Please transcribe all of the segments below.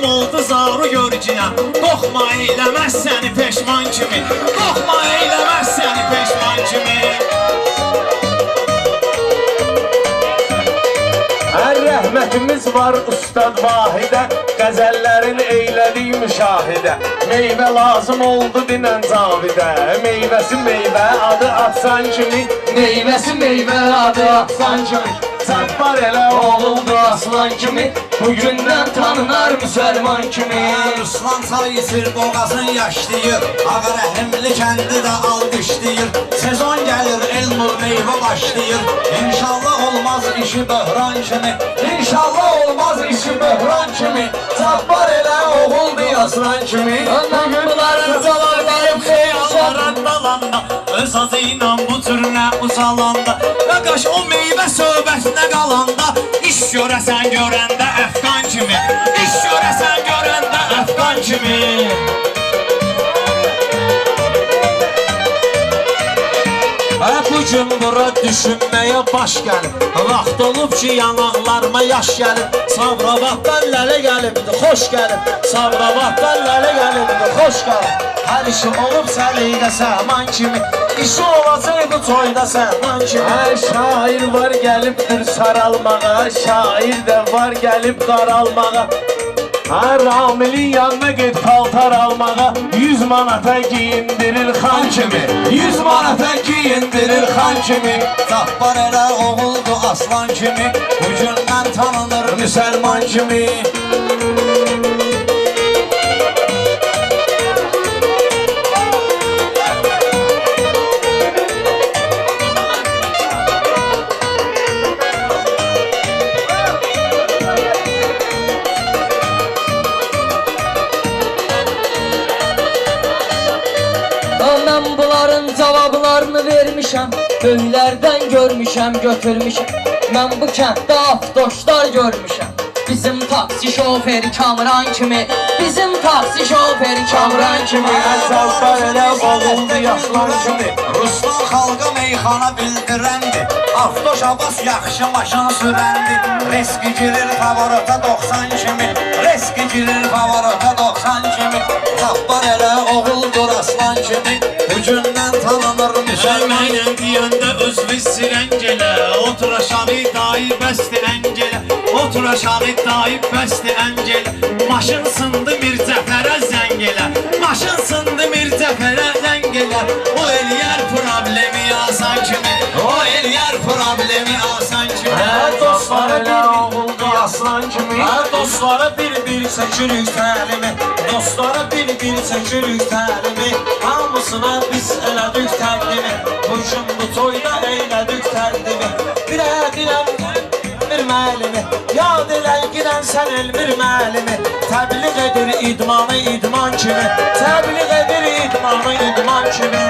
lazım oldu zaru görcünə. Qorxma eyləməz səni peşman kimi, qorxma eyləməz səni peşman kimi. Hər rəhmətimiz var Ustad Vahidə, qəzəllərin eylədik müşahidə. Meyvə lazım oldu dinən Cavidə, meyvəsi meyvə adı atsan kimi, meyvəsi meyvə adı atsan kimi. Cəbbar elə oldu aslan kimi, bugündən tanınar müsəlman kimi. Ruslan çay içir, boğazın yaşlayır, Ağa Rəhimli kəndi də alqışlayır. Sezon gəlir, Elnur meyvə başlayır. İnşallah olmaz işi böhran kimi, İnşallah olmaz işi böhran kimi. Cəbbar elə oğuldu aslan kimi. Bunların zalarlayıb xeyalların dalanda, öz azı ilə bu türünə uzalanda. Qaqaş o meyvə söhbətinə qalanda, İş görəsən görəndə əfqan kimi, İş görəsən görəndə əfqan kimi. Bugün bura düşünməyə baş gəlib, vaxt olub ki yanaqlarıma yaş gəlib. Sabravaqdan lələ gəlibdi, xoş gəlib, Sabravaqdan lələ gəlibdi, xoş gəlib. Hər işi olub səliqə səhman kimi, İşi olacaqdı toyda səhman kimi. Şair var gəlibdir saralmağa, şair də var gəlib qaralmağa. Ramilin yanına get paltar almağa, 100 manata giyindirir xan kimi, 100 manata giyindirir xan kimi. Cəbbar elə oğuldu aslan kimi, Bugündən tanınır müsəlman kimi. Mən bunların cavablarını vermişəm, böylərdən görmüşəm, götürmüşəm. Mən bu kənddə afdoşlar görmüşəm, bizim taksi şoferi Kamran kimi, bizim taksi şoferi Kamran kimi. Cəbbar elə oldu yaşlan kimi, Ruslan xalqa meyxana bildirəndi, Aftoş Abbas yaxşı maşın sürəndi. Reski girir favorata 90 kimi, Reski girir favorata 90 kimi. Cəbbar elə oğuldur aslan kimi, Bugündən tanınır müsəlman. Mənəm deyəndə özlü sirəngələ, Otur aşağı dayı bəsti əngələ, Otur aşağı dayı bəsti əngələ. Maşın sındı Mircəfərə zəng elə, Maşın sındı Mircəfərə zəng elə. O eləyər problemi asan kimi, O eləyər problemi asan kimi. dostlar elə oldu aslan kimi. Dostlara bir-bir çəkirik təlimi, Dostlara bir-bir çəkirik təlimi. Hamısına biz elədik təqdimi, Bugün bu toyda eylədik təqdimi. Bilədiləm bir müəllimi, Yad elə girən sən elmir müəllimi. Təbliğ edir idmanı idman kimi, Təbliğ edir idmanı idman kimi.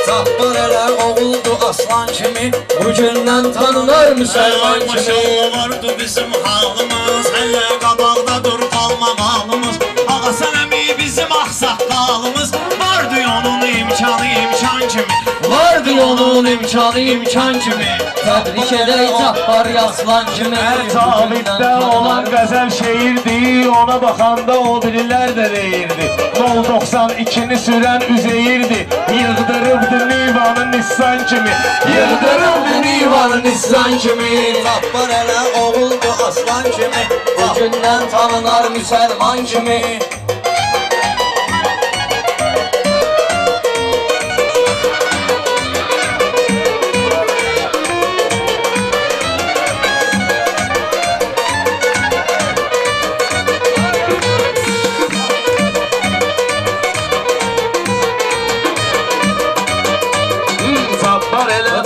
Cəbbar elə oğuldu aslan kimi, Bugündən tanınar müsəlman kimi. Maşallah vardı bizim halımız, Hələ qabaqda dur qalma malımız. Ağa sənəmi bizim axsaqqalımız, Vardı onun imkanı imkan kimi, Vardı onun imkanı imkan kimi. Təbrik edək Cəbbar aslan kimi. Hər Caviddə olan qəzəl şeirdi, ona baxanda o birilər də deyirdi. 092-ni sürən Üzeyirdi, yığdırıbdı Nivanı Nissan kimi, yığdırıbdı Nivanı Nissan kimi. Cəbbar elə oğuldu aslan kimi, Bugündən tanınar müsəlman kimi.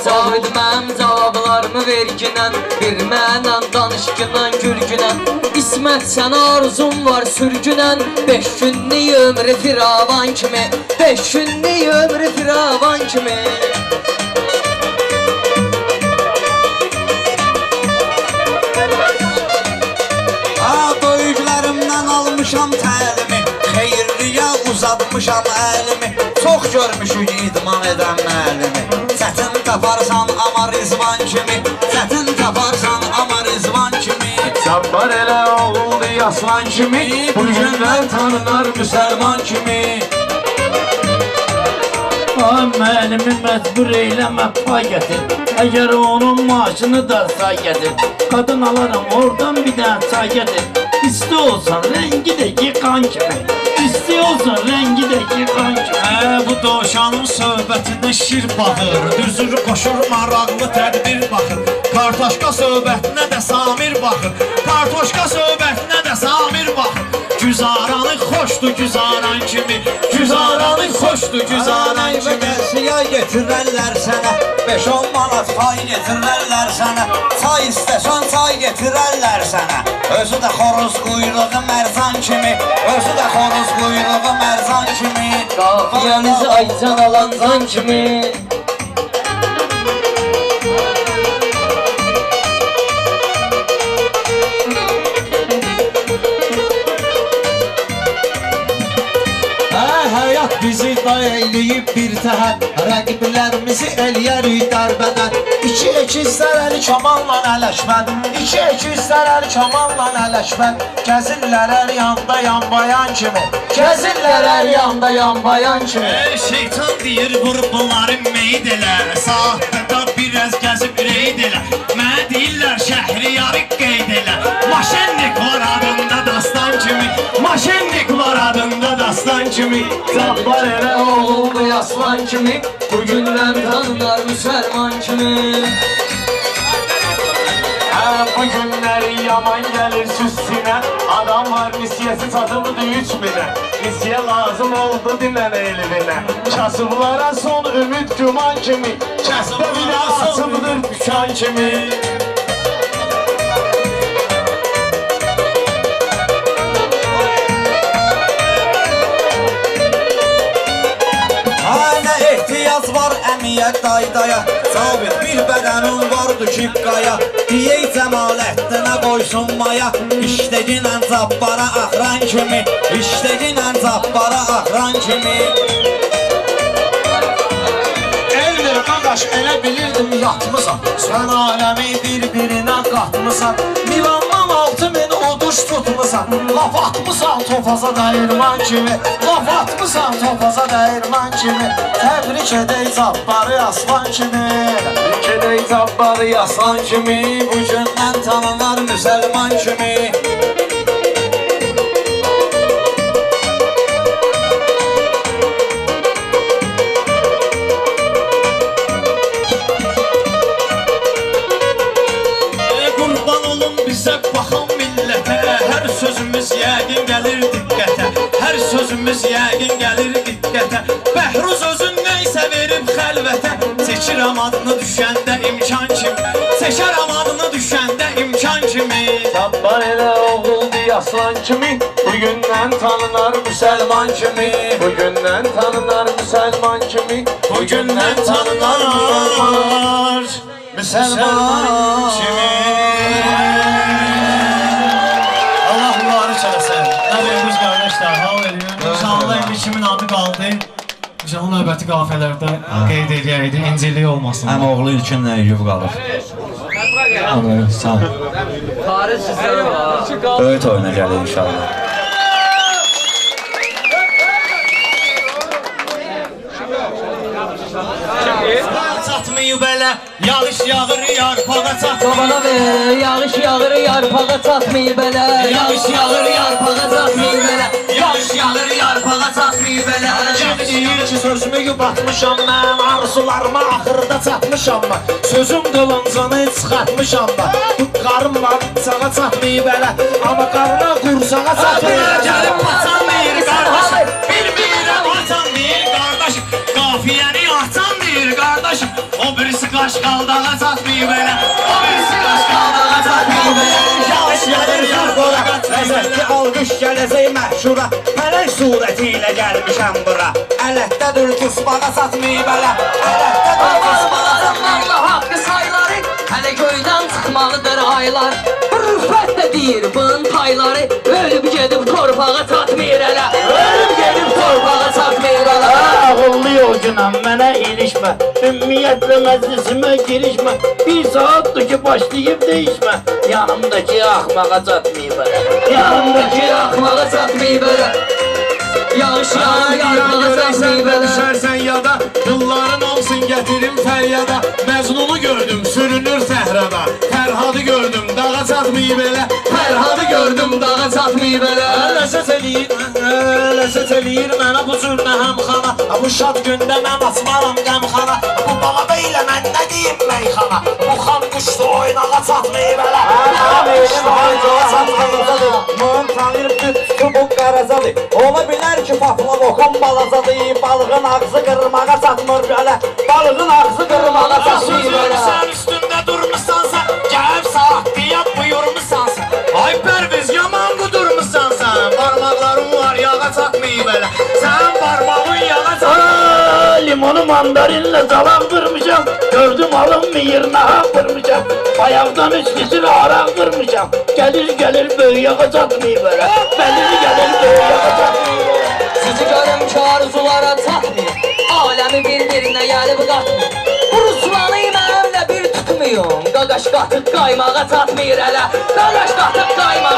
Cavid mənim cavablarımı verginən, bir mənən danışgınən gürgünən. İsmət sən arzum var sürgünən, 5 günlük ömrü firavan kimi, 5 günlük ömrü firavan kimi. Böyüklərimdən almışam təlimi, Xeyirliyə uzatmışam əlimi. Çox görmüşük idman edən müəllimi, Çətin taparsan amma Rizvan kimi, Çətin taparsan amma Rizvan kimi. Cəbbar elə oldu aslan kimi, bu gündən tanınar müsəlman kimi. Müəllimi məcbur eyləmə pay gətir. Əgər onun maaşını da say gətir. Qadın alaram oradan bir dənə çay gətir. İsti olsan rəngi də ki qan kimi. İsti olsan rəngi də ki qan kimi. Bu dovşanın söhbətinə şir baxır, düzür qoşur maraqlı tədbir baxır. Kartoşka söhbətinə də Samir baxır, kartoşka söhbətinə də Samir baxır. Güzaranı xoşdur güzaran kimi, güzaranı xoşdur güzaran kimi. Siyah getirərlər sənə, 5-10 manat pay getirərlər sənə. Çay istəsən çay getirərlər sənə. Özü də xoruz quyruğu mərzan kimi, özü də xoruz quyruğu mərzan kimi. Qafiyənizi aycan alan zan kimi. Həyat bizi dayaylıyıb bir təhər, rəqiblərimizi eləyərik dərbədən. İki əkizlərəli kamanla ələşmən, iki əkizlərəli kamanla ələşmən. Gəzirlər hər yanda yanbayan kimi, Gəzirlər hər yanda yanbayan kimi. Şeytan deyir vur bunları meyd elə, saatda biraz gəzib reyd elə. Mənə deyirlər şəhriyarı qeyd elə, maşennik var adında dastan kimi, maşennik var adında dastan kimi. Cabbar elə oğuldu aslan kimi, bu gündən tanınar müsəlman kimi. Bu günləri yaman gəlir süssinə, adamlar nisiyəsi satıldı 3000'ə. Nisiyə lazım oldu dinən elvinə, kasıblara son ümid güman kimi, kəsbə bilə asımdır dükan kimi. Nə ehtiyac var əmiyyət daydaya, sabit bir bədənin vardı kiqqaya. Deyək Cəmaləddinə qoysunmaya, işləginən cabbara axran kimi, işləginən cabbara axran kimi. Elmir qaqaş elə bilirdim yatmısan, sən aləmi bir-birinə qatmısan. Milandan 6000 uduş tutmusan, laf atmısan topaza dəyirman kimi, laf atmısan topaza dəyirman kimi. Təbrik edək cabbarı aslan kimi, təbrik edək cabbarı aslan kimi. Bu gündən tanınar müsəlman kimi. Qurban olun bizə baxan millətə, hər sözümüz yəqin gəlir diqqətə, hər sözümüz yəqin gəlir diqqətə. Bəhruz özün neysə verib xəlvətə, çəkirəm adını düşəndə imkan kimi, çəkərəm adını düşəndə imkan kimi. Cabbar elə oğuldu aslan kimi, bu gündən tanınar müsəlman kimi, bu gündən tanınar müsəlman kimi, Bu gündən tanınar müsəlman kimi. Allah mübarək eləsin. Nəvəyimiz qardaşlar, hal ediyorum. İnşallah kimin adı qaldı. İnşallah növbəti qafələrdə qeyd edəyəydi, incirlik olmasın. Həm oğlu ilkinlə yiyib qalır. Sağ ol. Tarih sizlərə var. Böyük oyuna gəlir inşallah. Çatmayıb elə, yağış yağır yarpağa çatmayıb. Babana ver, yağış yağır yarpağa çatmayıb elə. Yağış yağır yarpağa çatmayıb elə. Yağış yağır yarpağa çatmayıb elə. Kim deyir ki sözümü yubatmışam mən, arzularıma axırda çatmışam mən. Sözüm qılıncını çıxartmışam mən. Bu qarım var, sağa çatmayıb elə, amma qarına qursağa çatmayıb elə. Gəlib paçan deyir qardaşım, bilmirəm haçan deyir qardaşım. Qafiyəni açan deyir qardaşım, o birisi qaşqaldağa çatmayıb elə, o birisi qaşqaldağa çatmayıb elə. Yağış yağır yarpağa, ləzzətli alqış gələcək məhşura. Pələk surəti ilə gəlmişəm bura, ələtdədir qısbağa çatmayıb elə, ələtdədir qısbağa çatmayıb elə. Haqqı sayları, hələ göydən çıxmalıdır aylar. Rüfət də deyir bunun payları, ölüb gedib torpağa çatmayır elə. Ölüb gedib torpağa çatmayır elə. ağıllı yolcunam, mənə ilişmə. Ümumiyyətlə məclisimə girişmə. Bir saatdır ki başlayıb değişmə. Yanımdaki axmağa çatmayıb hələ. Yanımdaki axmağa çatmayıb hələ. Yağış yağır, yarmağa çatmayıb hələ. Düşərsən yada, qılların olsun gətirim fəryada. Məzlunu gördüm, sürünür səhrada. Fərhadı gördüm, dağa çatmayıb elə. Fərhadı gördüm, dağa çatmayıb hələ. Ləzzət eləyir mənə bu zülmə həmxana. Bu şad gündə mən açmaram qəmxana. Bu balada ilə mən nə deyim meyxana. Bu xan quşdu oynağa çatmayıb hələ. Mən tanıyır düzdür bu qarazadır. Ola bilər ki Fatma Okan balazadır. Balığın ağzı qırmağa çatmır hələ. Balığın ağzı qırmağa çatmayıb hələ. Sən üstündə durmuşsan sən, gəlib saat deyib buyurmuşsan sən. Ay Pərviz yaman qudurmuşsan sən. Parmaqların var yağa çatmayıb hələ. Sən parmağın yağa çatmayıb. Limonu mandarinlə calandırmışam. Gördüm alınmıyır, nahaq vurmuşam. Ayaqdan 3 litre araq vurmuşam. Gəlir böyük yağa çatmayıb hələ. Gəlir böyük yağa çatmayıb hələ. Sizi görüm ki arzulara çatmayıb. Aləmi bir-birinə gəlib qatmayıb. Ruslanı mənimlə bir tutmayın. Qaqaş qatıb qaymağa çatmayır hələ. Qaqaş qatıb qaymağa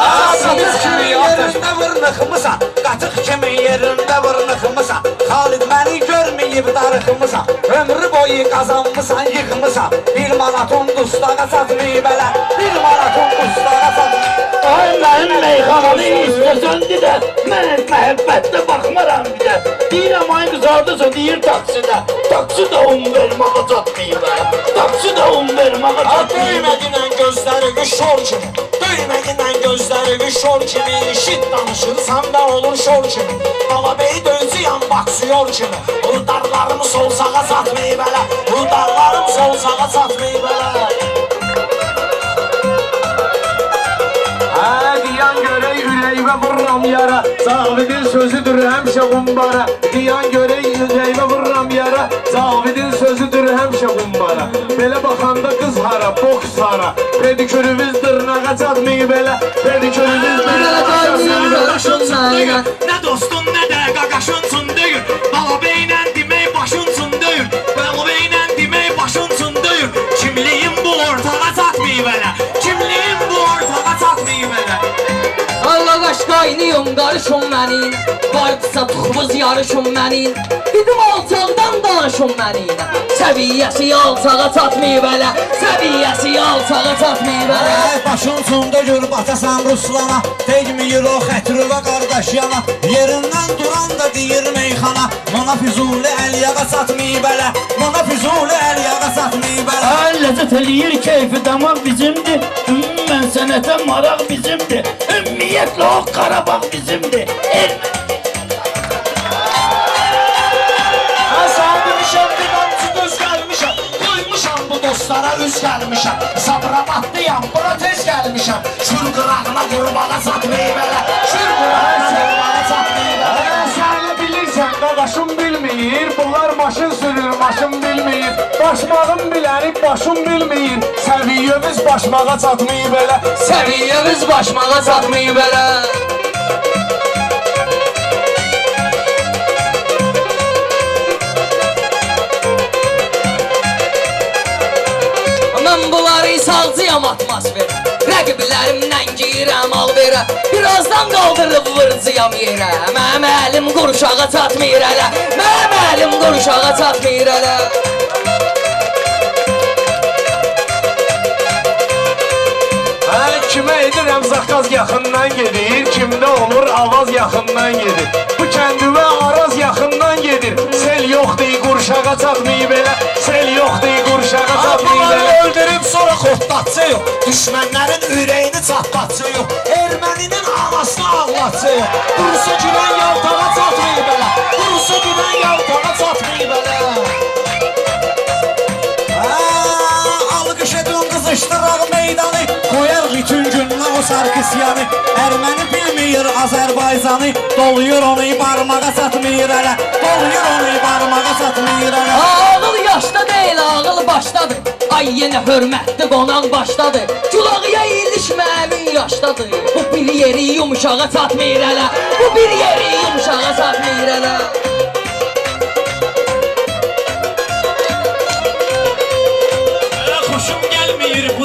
çatmayır hələ. Yerində vırnıxmısan, qatıq kimi yerində vırnıxmısan. Xalid məni görməyib darıxmısan. Ömrü boyu qazanmısan, yıxmısan. Bir manatın dustağa çatmayıb hələ. Bir manatın dustağa çatmayıb. Ay mənim meyxananı istəsən dedə. Mən məhəbbətlə baxmaram bir də. Deyirəm ay qızardırsa deyir taksidə. Taksi də verməyə çatmayıb hələ. Taksi də verməyə çatmayıb. Döymədinən gözləri şor kimi. Döymədinən gözləri şor kimi. Şit danışırsan da olur şor kimi. Balabeyi döyücüyəm baksıyor kimi. Rudarlarım sol sağa çatmayıb hələ. Rudarlarım sol sağa çatmayıb hələ. Diyan görey ürəyimə vururam yara. Zavidin sözüdür həmişə qumbara. Diyan görey ürəyimə vururam yara. Zavidin sözüdür həmişə qumbara. Belə baxanda qız hara, boks hara. Pedikürümüz dırnağa çatmayıb elə. Pedikürümüz dırnağa çatmayıb elə. Nə dostun nə də qaqaşınsın deyir. Balabeylə demək başınsın deyir. Balabeylə demək başınsın deyir. Kimliyim bu ortağa çatmayıb elə. Kimliyim bu ortağa çatmayıb elə. Qaqaş qaynıyım qarışım mənin. Qayıtsa tuxumuz yarışım mənin. Dedim alçaqdan danışım mənin. Səviyyəsi alçağa çatmayıb hələ. Səviyyəsi alçağa çatmayıb hələ. Başın sonda gör batasan Ruslana. Tegmiyir o xətrüvə qardaş yana. Yerindən duran da deyir meyxana. Mana Füzuli əliyağa çatmayıb hələ. Mana Füzuli əliyağa çatmayıb hələ. Ləzzət eləyir keyfi damaq bizimdir. Mən sənətə maraq bizimdir. Ümumiyyətlə o Qarabağ bizimdir. Mən sana demişəm ki, mən düz gəlmişəm. Duymuşam bu dostlara üz gəlmişəm. Sabramatlıyam, bura tez gəlmişəm. Şür qırağına qurbağa çatmayıb hələ. Şür qırağına qurbağa çatmayıb hələ. Sən bilirsən qaqaşım bilməyir. Bunlar maşın sürür, maşın bilməyir. Başmağım bilənib, başım bilməyir. Səviyyəmiz başmağa çatmayıb elə. Səviyyəmiz başmağa çatmayıb hələ. Mən bunları salcıyam atmosfer. Rəqiblərimdən girəm al verə. Birazdan qaldırıb vırcıyam yerə. Mənim əlim qurşağa çatmayır hələ. Mənim əlim qurşağa çatmayır hələ. Kimə edirəm zakaz yaxından gedir. Kimdə olur avaz yaxından gedir. Bu kəndivə araz yaxından gedir. Sel yoxdur, qurşağa çatmayıb elə. Sel yoxdur, qurşağa çatmayıb Bunları elə. öldürüb sonra xotlatçı yox. Düşmənlərin ürəyini çatlatçı yox. Erməninin anasını ağlatçı yox. Qurusa girən yaltağa çatmayıb elə. Qurusa girən yaltağa çatmayıb elə. Alqış edin qızışdıraq meydanı. Qoyar bütün günlə o Sarkisyanı. Erməni bilmir Azərbaycanı. Doluyur onu barmağa çatmayır elə. Doluyur onu barmağa çatmayır elə. Ağıl yaşda deyil, ağıl başdadır. Ay yenə hörmətli qonaq başdadır. Külağıya ilişmə əmin yaşdadır. Bu bir yeri yumuşağa çatmayır hələ. Bu bir yeri yumuşağa çatmayır hələ.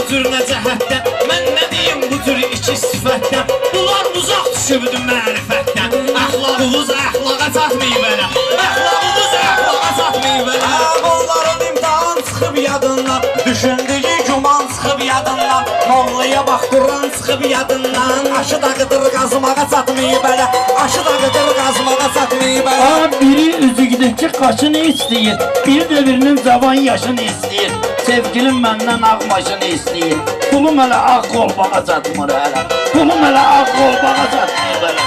cür nə cəhətdən Mən nə deyim bu cür iki sifətdən Bunlar uzaq düşübdü mərifətdən Əxlaqımız əxlaqa çatmayıb elə Əxlaqımız əxlaqa çatmayıb elə Bunların imtihan çıxıb yadından Düşündüyü güman çıxıb yadından Mollaya bax Quran çıxıb yadından Aşı da qıdır qazmağa çatmayıb elə Aşı da qıdır qazmağa çatmayıb elə Biri üzüqdəki qaşını istəyir Bir də birinin cavan yaşını istəyir Sevgilim məndən ağ maşını istəyir Pulum hələ ağ qolbağa çatmır hələ Pulum hələ ağ qolbağa çatmır hələ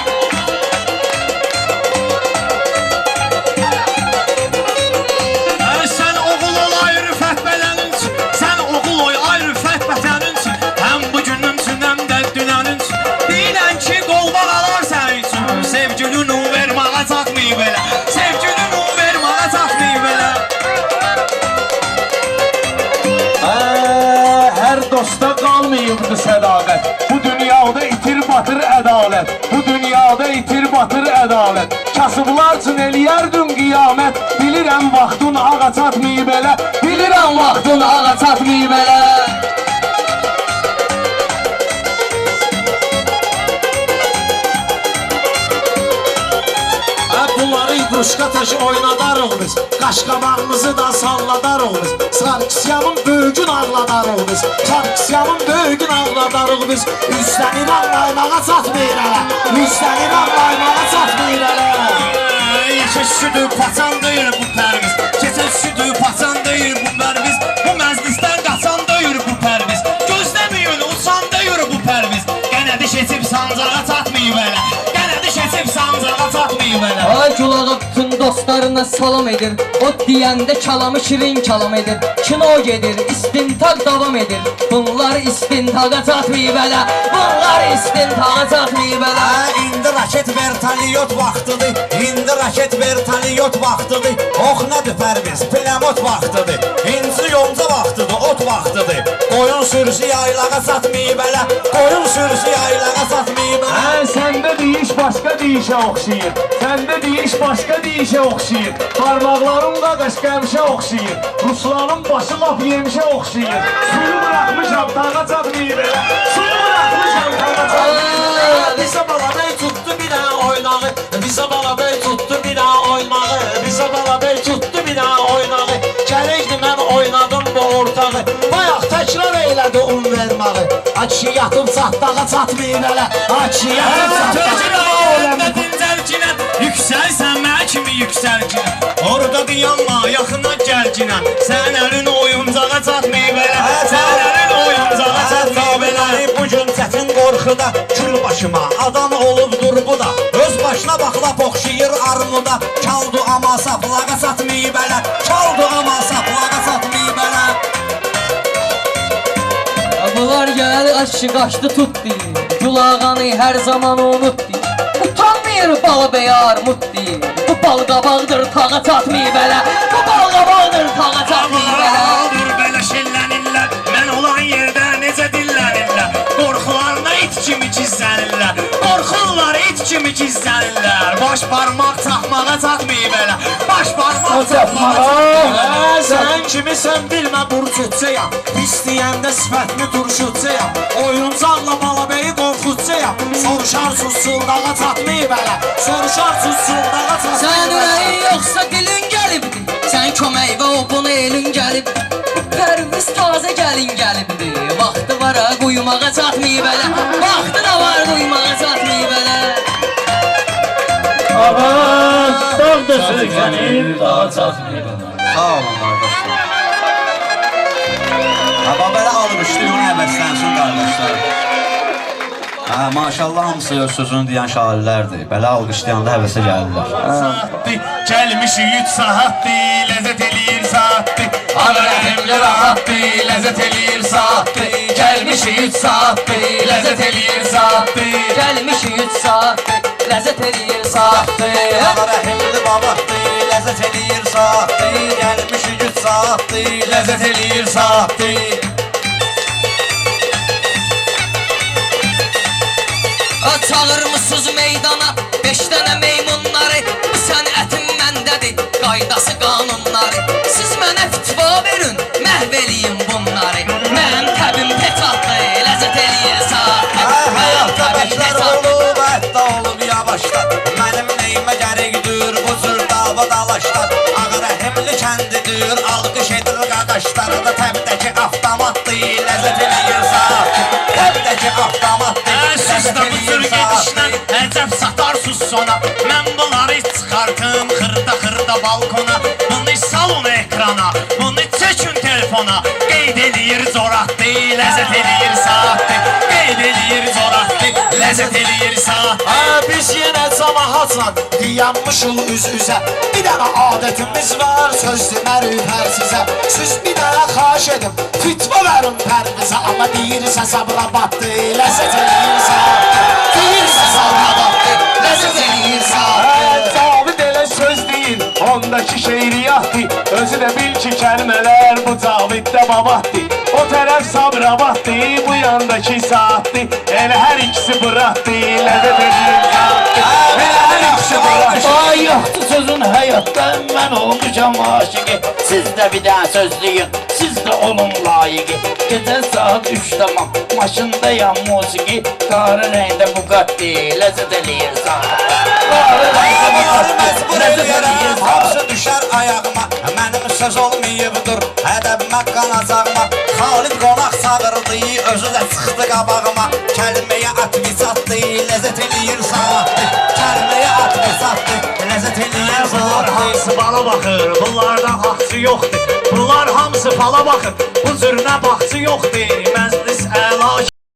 Sən oğul ol ayrı fətbələnin üçün Sən oğul ol ayrı fətbətənin üçün Həm bugünün üçün həm də dünənin üçün Deyilən ki qolbaq alar sənin üçün Sevgilin vermağa çatmayıb elə Sevgilin vermağa çatmayıb elə Hər dosta qalmayıbdı sədaqət Bu dünyada itir batır ədalət Bu dünyada itir batır ədalət Kasıblar üçün eləyərdün qiyamət Bilirəm vaxtın ağa çatmayıb elə Bilirəm vaxtın ağa çatmayıb elə Bunları ibruşka taşı oynadarıq biz Qaşqabağımızı da salladarıq biz Sarkisyanın böygün ağladarıq biz Sarkisyanın böygün ağladarıq biz Üstənin ağlaymağa çatmayır ələ Üstənin ağlaymağa çatmayır ələ Yaşa şüdü paçan deyir bu pərviz Keçə şüdü paçan deyir bu pərviz Bu məclisdən qaçan deyir bu pərviz Gözləməyin uçan deyir bu pərviz Gənə diş etib sancağa çatmayıb elə Gənə diş etib sancağa çatmayıb elə Ay Gülağa bütün dostlarına salam edir O deyəndə kəlamı şirin kəlam edir Kino gedir, istintaq davam edir Bunlar istintaqa çatmayıb elə Bunlar istintaqa çatmayıb elə İndi raket vertaliyot vaxtıdır İndi raket vertaliyot vaxtıdır Ox nədir pərviz, plamot vaxtıdır İnci yonca vaxtıdır, ot vaxtıdır Qoyun sürüsü yaylağa çatmayıb elə Qoyun sürüsü yaylağa çatmayıb elə Səndə deyiş başqa deyişə oxşayır Səndə deyiş başqa deyişə oxşayır Parmaqların qaqaş qəmişə oxşayır Ruslanın başı laf yemişə oxşayır Suyu bıraxmışam tağa çatmayıb elə Suyu bıraxmışam tağa çatmayıb Bizə balabey tutdu bir dənə oynağı Bizə balabey tutdu bir dənə oynağı Bizə balabey tutdu bir dənə oynağı Gələkdi mən oynadım bu ortağı Bayaq təkrar eylədi un vermağı Açı yatıb çatdağa çatmayıb elə Açı yatıb çatdağa dincəlcinə Yüksəlsən mənə kimi yüksəlcinə Orada dayanma, yaxına gəlcinə Sən əlin oyuncağa çatmayıb elə Sən əlin oyuncağa çatmayıb elə Bu gün çətin qorxuda Kül başıma adam olubdur bu da Öz başına baxla oxşayır armuda Kaldu ama saplağa çatmayıb elə Kaldu ama saplağa çatmayıb elə Bunlar gəldi aşı qaçdı tut deyir Gülağanı hər zaman unut deyir Utanmayır balı bəy armut deyir Bu bal qabaqdır tağa çatmayıb elə Bu bal qabaqdır tağa çatmayıb elə Dur belə şellənirlər Mən olan yerdə necə dillənirlər Qorxularına it kimi gizlənirlər Qorxurlar it kimi gizlənirlər Baş parmaq çaxmağa çatmayıb elə Baş parmaq çaxmağa çatmayıb elə Sən kimisən bilmə burcutcayam Pis deyəndə sifətini turşutcayam Oyuncaqla balabeyi qorxutcayam Soruşarsız çıldağa çatmayıb elə Soruşarsız çıldağa çatmayıb Sən elə ürəyin yoxsa dilin gəlibdi Sən kömək və o bunu elin gəlibdi Bu pərviz tazə gəlin gəlibdi Vaxtı var ha quyumağa çatmayıb elə Vaxtı da var quyumağa çatmayıb elə Ağac dağda söykənib dağa çatmayıb Sağ olun qardaşlar Hava belə almışdı onu həvəslənsin qardaşlar Maşallah hamısı öz sözünü deyən şairlərdir Belə alqışlayanda həvəsə gəlirlər Saatdi, gəlmişik 3 saatdi Ləzzət eləyir saatdi Ana rəhimli rahatdi Ləzzət eləyir saatdi Gəlmişik 3 saatdi Ləzzət eləyir saatdi Gəlmişik 3 saatdir Ləzzət eləyir saatdir Ana rəhimli babatdır Ləzzət eləyir saatdir Gəlmişik 3 saatdir Ləzzət eləyir saatdir Çağırmışsız meydana 5 dənə meymunları Bu sənətin məndədir Qaydası qanunları Siz mənə fitva verin Məhv eləyim bunları Mənim təbim pet qardaşlar Mənim neyimə gərəkdir bu cür dava dalaşlar Ağa rəhimli kəndidir alqış edir qaqaşlar Da təbdəki avtomatdır ləzzət eləyir saat Təbdəki avtomatdır Siz də bu cür gedişlə əcəb satarsız sona Mən bunları çıxartım xırda balkona Bunu salın ekrana, bunu çəkin telefona Qeyd eləyir zoratdı, ləzzət eləyir saatdı Qeyd eləyir zoratdı, ləzzət eləyir saatdı Biz yenə cəmahatla dayanmışıq üz-üzə Bir dənə adətimiz var, söz demərik hər sizə Siz bir dənə xahiş edim, fitva verin pərinizə Amma deyirsə sabra batdı, ləzzət eləyir saatdı Deyirsə sabra batdı, ləzzət eləyir saatdı Cavid elə söz deyil, ondaki şeiriyyatdır Özü də bil ki kəlmələr bu Caviddə babatdır O tərəf sabrabatdır, bu yandakı saatdır Elə hər ikisi bıraktı, ləzzət eləyir saatdır Elə hər ikisi bıraktı Ay yoxdur sözün həyatda mən olmuşam aşıqı Siz də bir dənə sözlüyün, siz də olun layiqi Gecə saat 3'də maşındayam musiqi Qarı rəngdə Bugatti, ləzzət eləyir saatı Qarı rəngdə Bunları məcbur Bugatti, ləzzət eləyərəm eləyir saatı Hamısı düşər ayağıma Mənim söz olmayıbdır Ədəbimə qanacağıma Xalid qonaq çağırdı Özü də çıxdı qabağıma Kəlməyə atvi çatdı Ləzzət eləyir saatdı Kəlməyə atvi çatdı Ləzzət eləyir Bunlar saatdı hamısı bala baxır, bunlardan haqçı yoxdur Bunlar hamısı fala baxır, bu cürünə baxçı yoxdur Məclis əla